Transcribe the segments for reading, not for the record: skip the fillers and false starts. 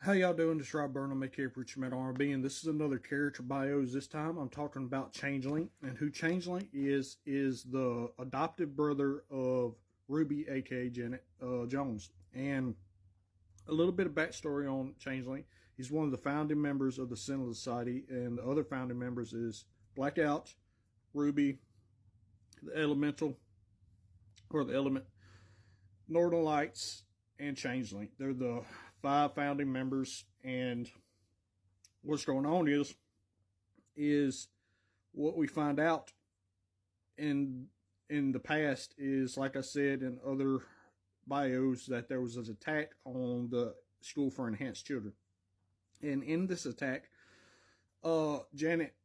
How y'all doing? This is Rob Burnham, aka Preacher Metal RB, and this is another character bios. This time I'm talking about Changeling, and who Changeling is the adopted brother of Ruby, aka Janet Jones. And a little bit of backstory on Changeling. He's one of the founding members of the Sinless Society, and the other founding members is Blackout, Ruby, the Elemental, or the Element, Northern Lights, and Changeling. They're the 5 founding members, and what's going on is what we find out in the past is, like I said in other bios, that there was an attack on the school for enhanced children, and in this attack, Janet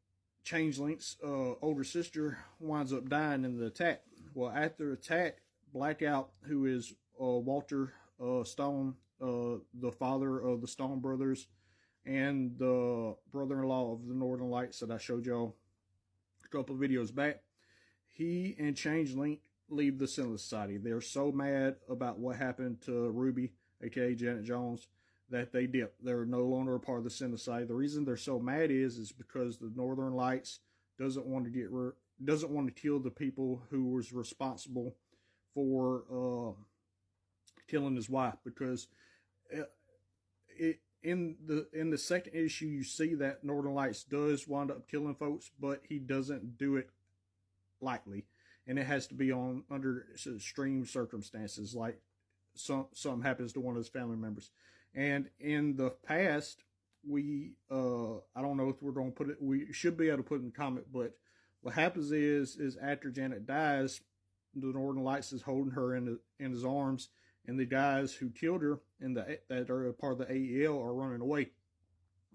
Changeling's older sister winds up dying in the attack. Well, after the attack, Blackout, who is Walter Stone, the father of the Stone brothers and the brother-in-law of the Northern Lights that I showed y'all a couple of videos back, he and Changeling leave the Sinless Society. They're so mad about what happened to Ruby, aka Janet Jones, that they dip. They're no longer a part of the Sinless Society. The reason they're so mad is because the Northern Lights doesn't want to kill the people who was responsible for killing his wife, because in the second issue you see that Northern Lights does wind up killing folks, but he doesn't do it lightly, and it has to be under extreme circumstances, like something happens to one of his family members. And in the past, we I don't know if we're going to put it, we should be able to put it in the comment, but what happens is after Janet dies, the Northern Lights is holding her in his arms, and the guys who killed her that are a part of the AEL are running away.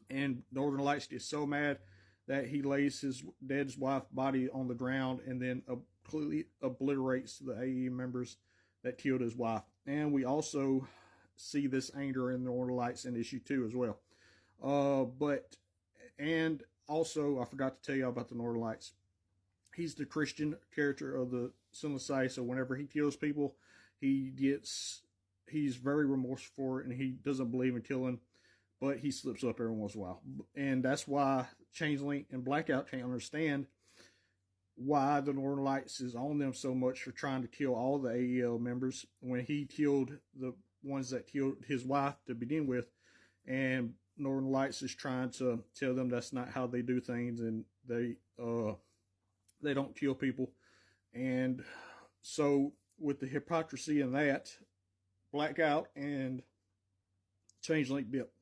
And Northern Lights gets so mad that he lays his dead wife's body on the ground and then completely obliterates the AE members that killed his wife. And we also see this anger in the Northern Lights in issue 2 as well. And also, I forgot to tell you about the Northern Lights. He's the Christian character of the Sinless Society, so whenever he kills people, he's very remorseful for it, and he doesn't believe in killing, but he slips up every once in a while. And that's why Changeling and Blackout can't understand why the Northern Lights is on them so much for trying to kill all the AEL members when he killed the ones that killed his wife to begin with. And Northern Lights is trying to tell them that's not how they do things, and they don't kill people. And so with the hypocrisy in that, Blackout and Changeling dip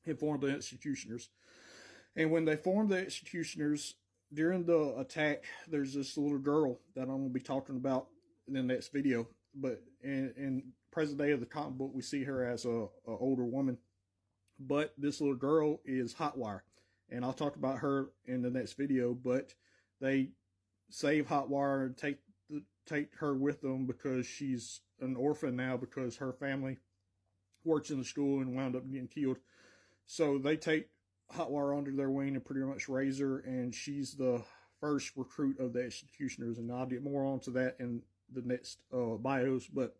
and formed the Executioners. And when they formed the Executioners, during the attack, there's this little girl that I'm going to be talking about in the next video. But in present day of the comic book, we see her as a older woman. But this little girl is Hotwire, and I'll talk about her in the next video. But they save Hotwire and take her with them because she's an orphan now, because her family works in the school and wound up getting killed. So they take Hotwire under their wing and pretty much raise her, and she's the first recruit of the Executioners. And I'll get more onto that in the next bios. But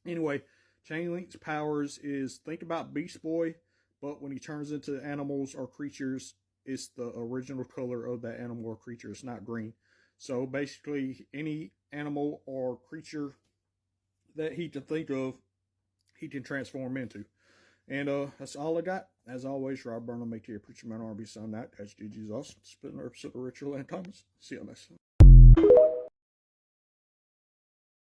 anyway, Changeling's powers is, think about Beast Boy, but when he turns into animals or creatures, it's the original color of that animal or creature. It's not green. So basically, any animal or creature that he can think of, he can transform into. And that's all I got. As always, Rob Burnham, aka Preacher Man RB, signing out. That's GG's awesome. It's been an episode of RetroLand Thomas. See you next time.